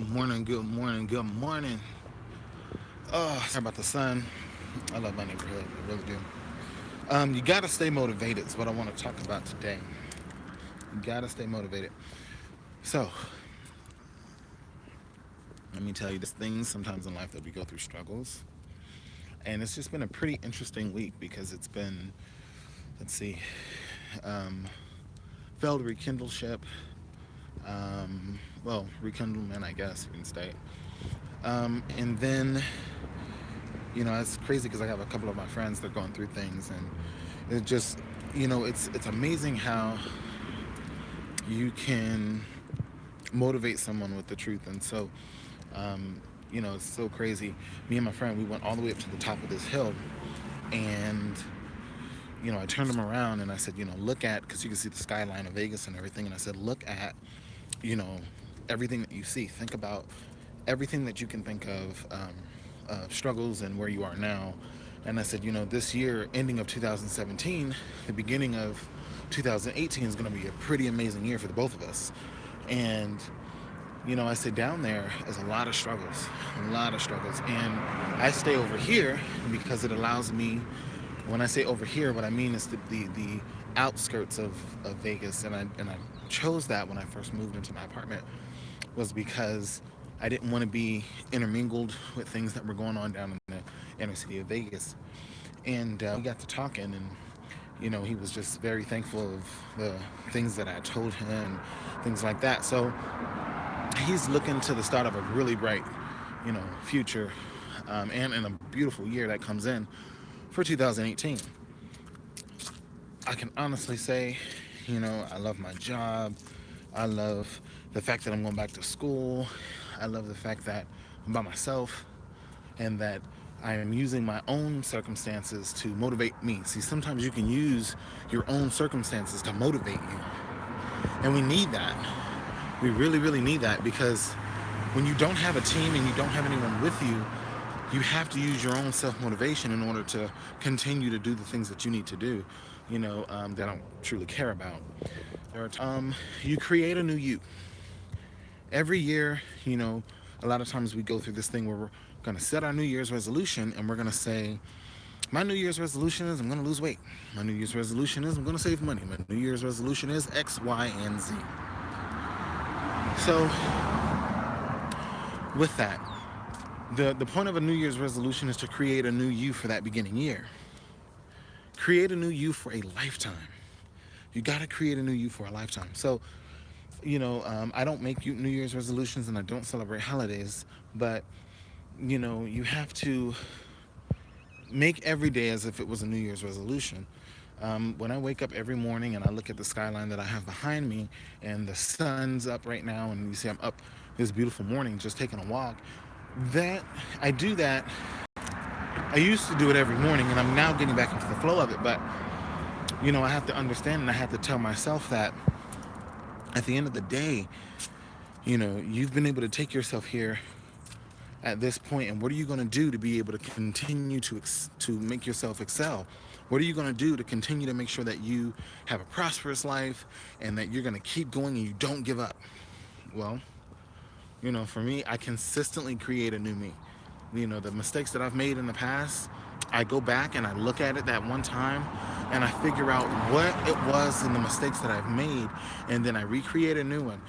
morning, good morning, good morning. Oh, sorry about the sun. I love my neighborhood, I really do. You gotta stay motivated is what I want to talk about today. You gotta stay motivated. So, let me tell you, there's things sometimes in life that we go through struggles. And it's just been a pretty interesting week because it's been, let's see, um, failed rekindleship, rekindlement, I guess you can state. And then it's crazy because I have a couple of my friends that are going through things, and it just, it's amazing how you can motivate someone with the truth. And so, it's so crazy. Me and my friend, we went all the way up to the top of this hill, and I turned him around and I said, look at, because you can see the skyline of Vegas and everything, and I said, look at, you know, everything that you see. Think about everything that you can think of, struggles and where you are now. And I said, this year, ending of 2017, the beginning of 2018 is going to be a pretty amazing year for the both of us. And, I said down there is a lot of struggles, a lot of struggles. And I stay over here because it allows me, when I say over here, what I mean is the outskirts of Vegas. And I chose that when I first moved into my apartment was because I didn't want to be intermingled with things that were going on down in the inner city of Vegas. And we got to talking, and he was just very thankful of the things that I told him and things like that. So he's looking to the start of a really bright, future, and in a beautiful year that comes in for 2018. I can honestly say, I love my job. I love the fact that I'm going back to school. I love the fact that I'm by myself and that I am using my own circumstances to motivate me. See, sometimes you can use your own circumstances to motivate you. And we need that. We really, really need that, because when you don't have a team and you don't have anyone with you, you have to use your own self-motivation in order to continue to do the things that you need to do, that I don't truly care about. You create a new you. Every year, a lot of times we go through this thing where we're going to set our New Year's resolution, and we're going to say, my New Year's resolution is I'm going to lose weight. My New Year's resolution is I'm going to save money. My New Year's resolution is X, Y, and Z. So, with that, the point of a New Year's resolution is to create a new you for that beginning year. Create a new you for a lifetime. You got to create a new you for a lifetime. So, I don't make New Year's resolutions and I don't celebrate holidays, but, you have to make every day as if it was a New Year's resolution. When I wake up every morning and I look at the skyline that I have behind me, and the sun's up right now, and you see I'm up this beautiful morning just taking a walk, that I do that. I used to do it every morning, and I'm now getting back into the flow of it, but I have to understand, and I have to tell myself that at the end of the day, you've been able to take yourself here at this point, and what are you going to do to be able to continue to make yourself excel? What are you going to do to continue to make sure that you have a prosperous life and that you're going to keep going and you don't give up? Well, for me, I consistently create a new me. The mistakes that I've made in the past, I go back and I look at it that one time and I figure out what it was in the mistakes that I've made, and then I recreate a new one.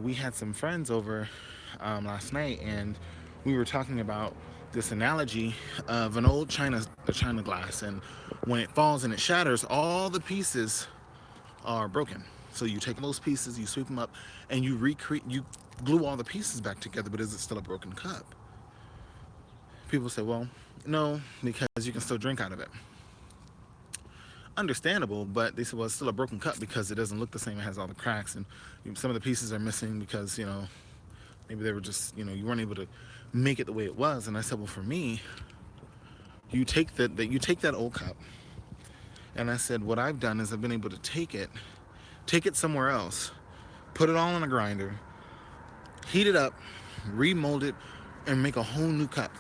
We had some friends over last night, and we were talking about this analogy of an old china glass, and when it falls and it shatters, all the pieces are broken. So you take those pieces, you sweep them up, and you glue all the pieces back together, but is it still a broken cup? People say, well, no, because you can still drink out of it. Understandable, but they said, well, it's still a broken cup because it doesn't look the same. It has all the cracks, and some of the pieces are missing because, maybe they were just, you weren't able to make it the way it was. And I said, well, for me, you take that old cup, and I said, what I've done is I've been able to take it somewhere else, put it all in a grinder, heat it up, remold it, and make a whole new cup.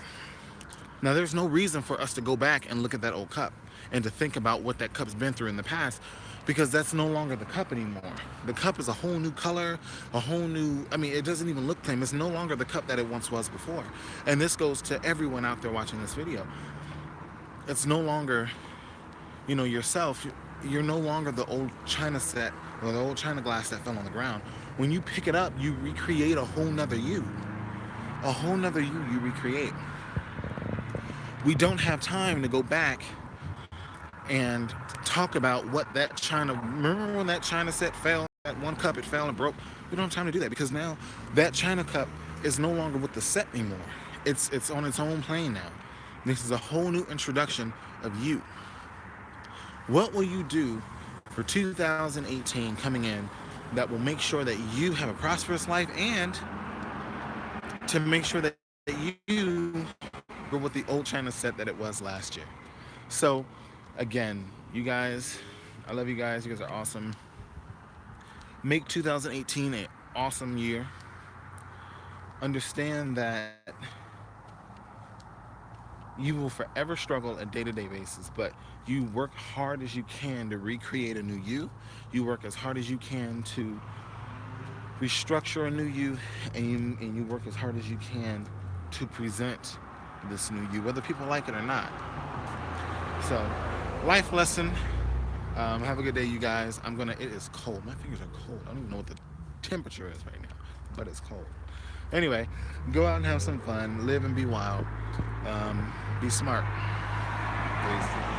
Now, there's no reason for us to go back and look at that old cup and to think about what that cup's been through in the past. because that's no longer the cup anymore. The cup is a whole new color, a whole new, I mean, it doesn't even look the same. It's no longer the cup that it once was before. And this goes to everyone out there watching this video. It's no longer, yourself. You're no longer the old china set or the old china glass that fell on the ground. When you pick it up, you recreate a whole nother you. A whole nother you recreate. We don't have time to go back and talk about what that china, remember when that china set fell, that one cup, it fell and broke. We don't have time to do that because now that china cup is no longer with the set anymore. It's on its own plane now. This is a whole new introduction of you. What will you do for 2018 coming in that will make sure that you have a prosperous life, and to make sure that you go with the old china set that it was last year? So again, you guys, I love you guys. You guys are awesome. Make 2018 an awesome year. Understand that you will forever struggle a day-to-day basis, but you work hard as you can to recreate a new you. You work as hard as you can to restructure a new you, and you work as hard as you can to present this new you, whether people like it or not. So, life lesson. Have a good day, you guys. It is cold. My fingers are cold. I don't even know what the temperature is right now, but it's cold. Anyway, go out and have some fun. Live and be wild. Be smart. Peace.